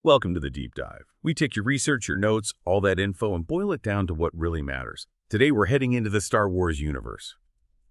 Welcome to the Deep Dive. We take your research, your notes, all that info, and boil it down to what really matters. Today, we're heading into the Star Wars universe.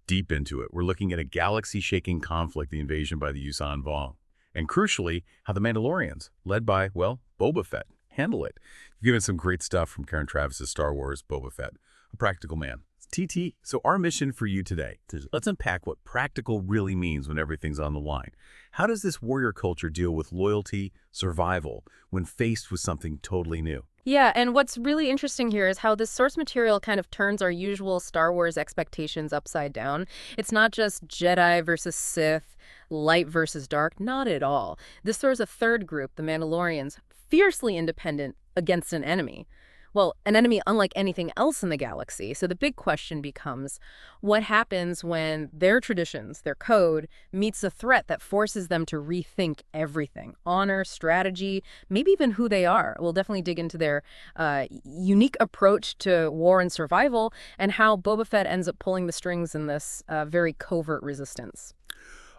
Deep into it, we're looking at a galaxy-shaking conflict, the invasion by the Yuuzhan Vong. And crucially, how the Mandalorians, led by, well, Boba Fett, handle it. You've given some great stuff from Karen Travis's Star Wars, Boba Fett, a practical man. TT, so our mission for you today, let's unpack what practical really means when everything's on the line. How does this warrior culture deal with loyalty, survival, when faced with something totally new? Yeah, and what's really interesting here is how this source material kind of turns our usual Star Wars expectations upside down. It's not just Jedi versus Sith, light versus dark, not at all. This throws a third group, the Mandalorians, fiercely independent against an enemy. Well, an enemy unlike anything else in the galaxy. So the big question becomes, what happens when their traditions, their code, meets a threat that forces them to rethink everything? Honor, strategy, maybe even who they are. We'll definitely dig into their unique approach to war and survival and how Boba Fett ends up pulling the strings in this very covert resistance.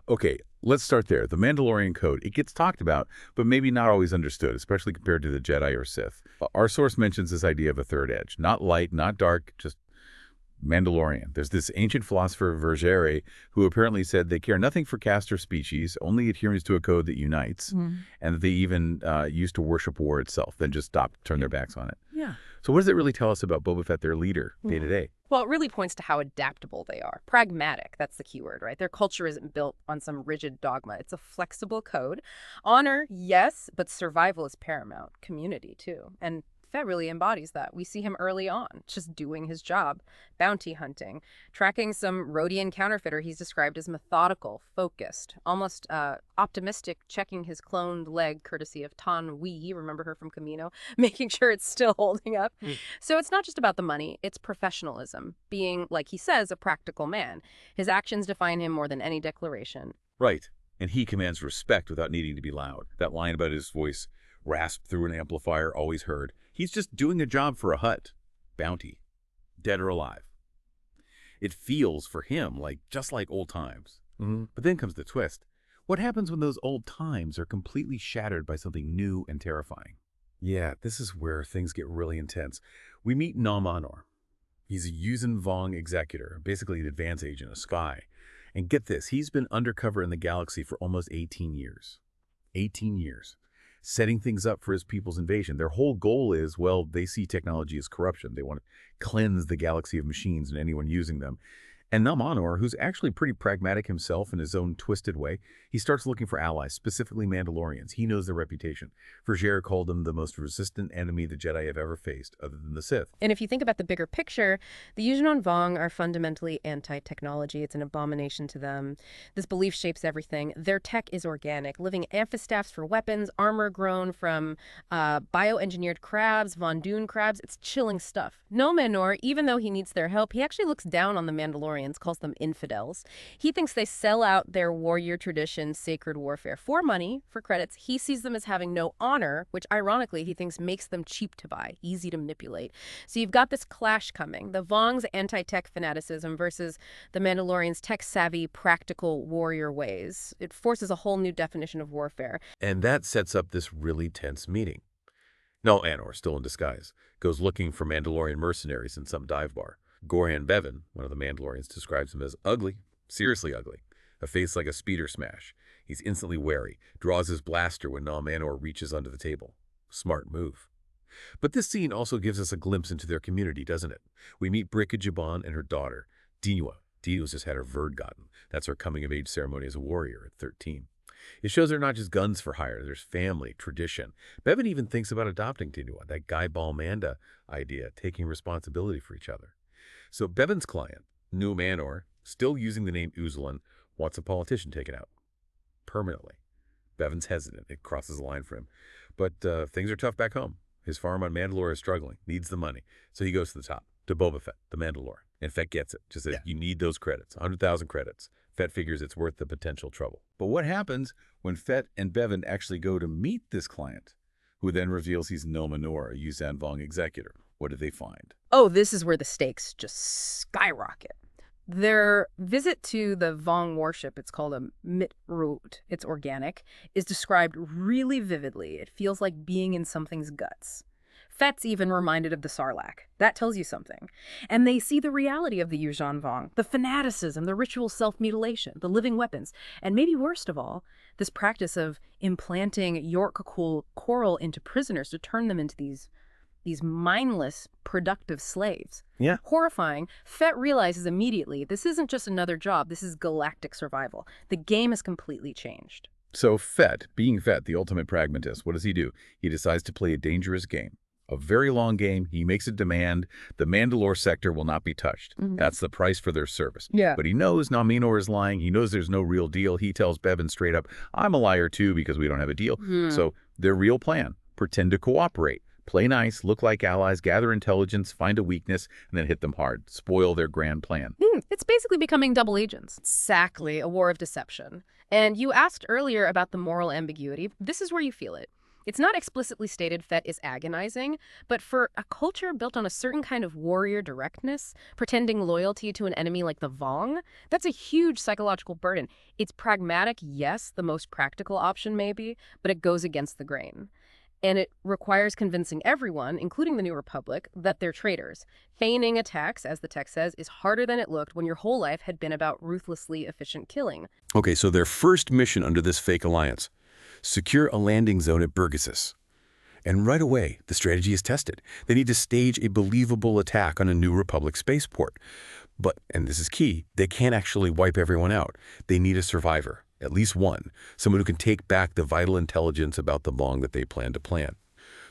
Okay, let's start there. The Mandalorian code, it gets talked about, but maybe not always understood, especially compared to the Jedi or Sith. Our source mentions this idea of a third edge. Not light, not dark, just Mandalorian. There's this ancient philosopher, Vergere, who apparently said they care nothing for caste or species, only adherence to a code that unites, and that they even used to worship war itself, then just turn their backs on it. Yeah. So what does it really tell us about Boba Fett, their leader, day to day? Well, it really points to how adaptable they are. Pragmatic, that's the key word, right? Their culture isn't built on some rigid dogma. It's a flexible code. Honor, yes, but survival is paramount. Community, too. And Fett really embodies that. We see him early on, just doing his job, bounty hunting, tracking some Rhodian counterfeiter he's described as methodical, focused, almost optimistic, checking his cloned leg courtesy of Tan Wee, remember her from Camino, making sure it's still holding up. So it's not just about the money, it's professionalism, being, like he says, a practical man. His actions define him more than any declaration. Right. And he commands respect without needing to be loud. That line about his voice rasped through an amplifier, always heard. He's just doing a job for a hut. Bounty. Dead or alive. It feels for him just like old times. But then comes the twist. What happens when those old times are completely shattered by something new and terrifying? Yeah, this is where things get really intense. We meet Nom Anor. He's a Yuuzhan Vong executor, basically an advance agent, a spy. And get this, he's been undercover in the galaxy for almost 18 years. 18 years. Setting things up for his people's invasion. Their whole goal is, well, they see technology as corruption. They want to cleanse the galaxy of machines and anyone using them. And Nom Anor, who's actually pretty pragmatic himself in his own twisted way, he starts looking for allies, specifically Mandalorians. He knows their reputation. Vergere called them the most resistant enemy the Jedi have ever faced, other than the Sith. And if you think about the bigger picture, the Yuuzhan Vong are fundamentally anti-technology. It's an abomination to them. This belief shapes everything. Their tech is organic, living amphistaphs for weapons, armor grown from bioengineered crabs, Von Dune crabs. It's chilling stuff. Nom Anor, even though he needs their help, he actually looks down on the Mandalorians, calls them infidels. He thinks they sell out their warrior tradition, sacred warfare, for money, for credits. He sees them as having no honor, which ironically he thinks makes them cheap to buy, easy to manipulate. So you've got this clash coming, the Vong's anti-tech fanaticism versus the Mandalorians' tech-savvy, practical warrior ways. It forces a whole new definition of warfare. And that sets up this really tense meeting. Nom Anor, still in disguise, goes looking for Mandalorian mercenaries in some dive bar. Yuuzhan Vong, one of the Mandalorians, describes him as ugly, seriously ugly, a face like a speeder smash. He's instantly wary, draws his blaster when Nom Anor reaches under the table. Smart move. But this scene also gives us a glimpse into their community, doesn't it? We meet Briika Jeban and her daughter, Dinua. Dinua's just had her verd gotten. That's her coming-of-age ceremony as a warrior at 13. It shows they're not just guns for hire. There's family, tradition. Bevan even thinks about adopting Dinua, that Guy Balmanda idea, taking responsibility for each other. So Bevan's client, Nom Anor, still using the name Yuuzhan, wants a politician taken out. Permanently. Bevan's hesitant. It crosses the line for him. But things are tough back home. His farm on Mandalore is struggling, needs the money. So he goes to the top, to Boba Fett, the Mandalore. And Fett gets it. Just says, you need those credits, 100,000 credits. Fett figures it's worth the potential trouble. But what happens when Fett and Bevan actually go to meet this client, who then reveals he's Nom Anor, a Yuuzhan Vong executor? What do they find? Oh, this is where the stakes just skyrocket. Their visit to the Vong warship, it's called a mitroot, it's organic, is described really vividly. It feels like being in something's guts. Fett's even reminded of the Sarlacc. That tells you something. And they see the reality of the Yuuzhan Vong, the fanaticism, the ritual self-mutilation, the living weapons, and maybe worst of all, this practice of implanting York coral into prisoners to turn them into these mindless, productive slaves. Yeah. Horrifying, Fett realizes immediately this isn't just another job, this is galactic survival. The game has completely changed. So Fett, being Fett, the ultimate pragmatist, what does he do? He decides to play a dangerous game. A very long game. He makes a demand. The Mandalore sector will not be touched. That's the price for their service. Yeah. But he knows Nom Anor is lying. He knows there's no real deal. He tells Bevan straight up, I'm a liar too because we don't have a deal. So their real plan, pretend to cooperate. Play nice, look like allies, gather intelligence, find a weakness, and then hit them hard. Spoil their grand plan. It's basically becoming double agents. Exactly, a war of deception. And you asked earlier about the moral ambiguity. This is where you feel it. It's not explicitly stated Fett is agonizing, but for a culture built on a certain kind of warrior directness, pretending loyalty to an enemy like the Vong, that's a huge psychological burden. It's pragmatic, yes, the most practical option maybe, but it goes against the grain. And it requires convincing everyone, including the New Republic, that they're traitors. Feigning attacks, as the text says, is harder than it looked when your whole life had been about ruthlessly efficient killing. Okay, so their first mission under this fake alliance, secure a landing zone at Burgassus. And right away, the strategy is tested. They need to stage a believable attack on a New Republic spaceport. But, and this is key, they can't actually wipe everyone out. They need a survivor. At least one, someone who can take back the vital intelligence about the Vong that they plan to plant.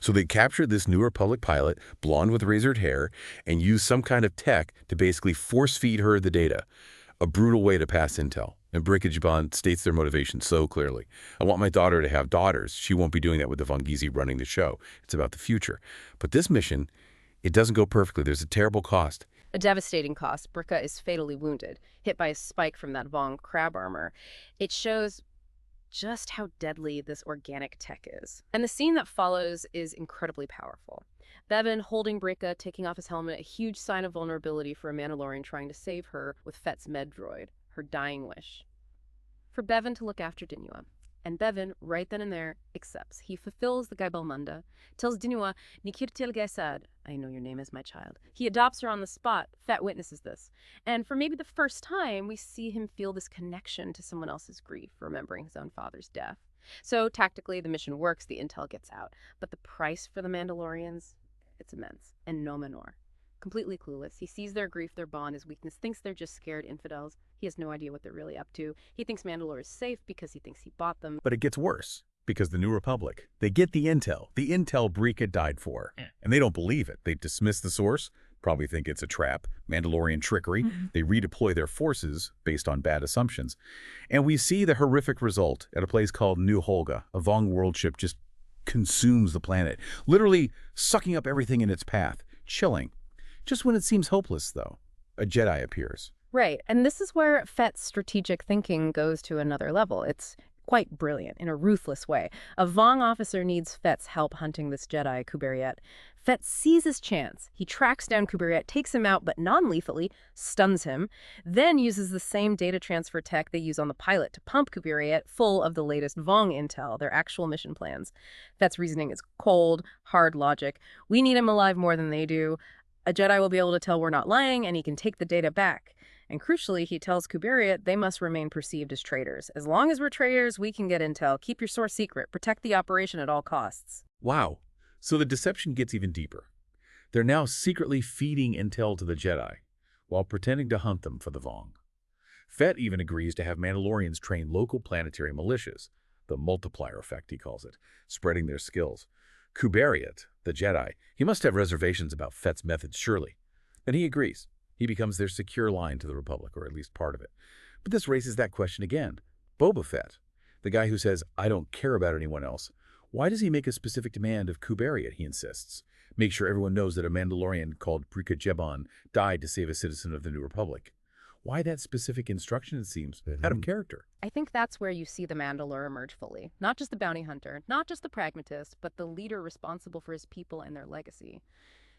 So they capture this New Republic pilot, blonde with razored hair, and use some kind of tech to basically force-feed her the data. A brutal way to pass intel. And Briika Jeban states their motivation so clearly. I want my daughter to have daughters. She won't be doing that with the Vongese running the show. It's about the future. But this mission, it doesn't go perfectly. There's a terrible cost. A devastating cost. Briika is fatally wounded, hit by a spike from that Vong crab armor. It shows just how deadly this organic tech is. And the scene that follows is incredibly powerful. Bevan holding Briika, taking off his helmet, a huge sign of vulnerability for a Mandalorian trying to save her with Fett's med droid, her dying wish. For Bevan to look after Dinua. And Bevan, right then and there, accepts. He fulfills the Gaibal Manda, tells Dinua, Nikirtil Gaisad, I know your name is my child. He adopts her on the spot. Fett witnesses this. And for maybe the first time, we see him feel this connection to someone else's grief, remembering his own father's death. So tactically, the mission works, the intel gets out. But the price for the Mandalorians, it's immense. And Nom Anor. Completely clueless. He sees their grief, their bond, his weakness, thinks they're just scared infidels. He has no idea what they're really up to. He thinks Mandalore is safe because he thinks he bought them. But it gets worse, because the New Republic, they get the intel Briika died for. And they don't believe it. They dismiss the source, probably think it's a trap, Mandalorian trickery. They redeploy their forces based on bad assumptions. And we see the horrific result at a place called New Holga. A Vong world ship just consumes the planet, literally sucking up everything in its path. Chilling. Just when it seems hopeless, though, a Jedi appears. Right, and this is where Fett's strategic thinking goes to another level. It's quite brilliant in a ruthless way. A Vong officer needs Fett's help hunting this Jedi, Kuberiet. Fett sees his chance. He tracks down Kuberiet, takes him out, but non-lethally, stuns him, then uses the same data transfer tech they use on the pilot to pump Kuberiet full of the latest Vong intel, their actual mission plans. Fett's reasoning is cold, hard logic. We need him alive more than they do. A Jedi will be able to tell we're not lying, and he can take the data back. And crucially, he tells Kuberiet they must remain perceived as traitors. As long as we're traitors, we can get intel. Keep your source secret. Protect the operation at all costs. Wow. So the deception gets even deeper. They're now secretly feeding intel to the Jedi, while pretending to hunt them for the Vong. Fett even agrees to have Mandalorians train local planetary militias, the multiplier effect, he calls it, spreading their skills. Kuberiet, the Jedi, he must have reservations about Fett's methods, surely. Then he agrees. He becomes their secure line to the Republic, or at least part of it. But this raises that question again. Boba Fett, the guy who says, I don't care about anyone else, why does he make a specific demand of Kuberiet, he insists? Make sure everyone knows that a Mandalorian called Briika Jeban died to save a citizen of the New Republic. Why that specific instruction, it seems, out of character? I think that's where you see the Mandalore emerge fully. Not just the bounty hunter, not just the pragmatist, but the leader responsible for his people and their legacy.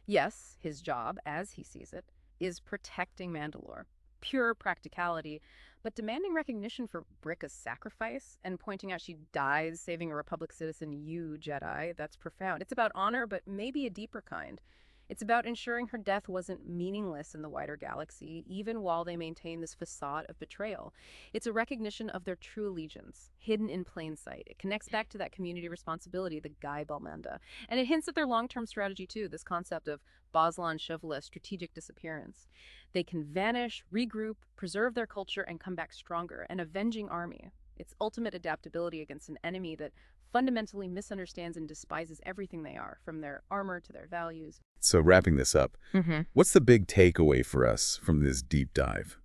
Yes, his job, as he sees it, is protecting Mandalore. pure practicality, but demanding recognition for Briika's sacrifice and pointing out she dies saving a Republic citizen, you Jedi. That's profound. It's about honor, but maybe a deeper kind. It's about ensuring her death wasn't meaningless in the wider galaxy, even while they maintain this facade of betrayal. It's a recognition of their true allegiance, hidden in plain sight. It connects back to that community responsibility, the Guy Balmanda. And it hints at their long-term strategy, too, this concept of Boslan Chauvelin, strategic disappearance. They can vanish, regroup, preserve their culture, and come back stronger, an avenging army. It's ultimate adaptability against an enemy that fundamentally misunderstands and despises everything they are, from their armor to their values. So wrapping this up, what's the big takeaway for us from this deep dive?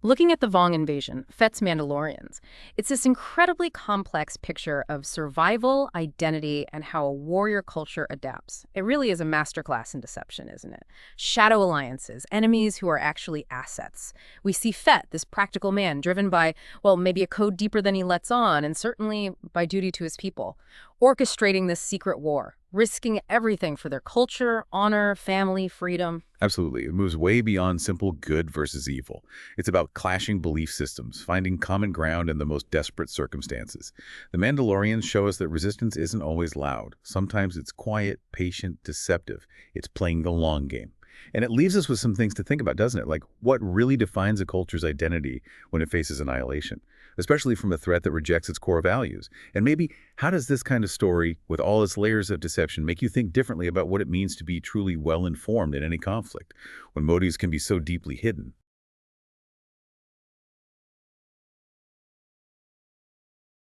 Looking at the Vong invasion, Fett's Mandalorians, it's this incredibly complex picture of survival, identity, and how a warrior culture adapts. It really is a masterclass in deception, isn't it? Shadow alliances, enemies who are actually assets. We see Fett, this practical man, driven by, well, maybe a code deeper than he lets on, and certainly by duty to his people, orchestrating this secret war, risking everything for their culture, honor, family, freedom. Absolutely. It moves way beyond simple good versus evil. It's about clashing belief systems, finding common ground in the most desperate circumstances. The Mandalorians show us that resistance isn't always loud. Sometimes it's quiet, patient, deceptive. It's playing the long game. And it leaves us with some things to think about, doesn't it? Like, what really defines a culture's identity when it faces annihilation, especially from a threat that rejects its core values? And maybe, how does this kind of story, with all its layers of deception, make you think differently about what it means to be truly well-informed in any conflict, when motives can be so deeply hidden?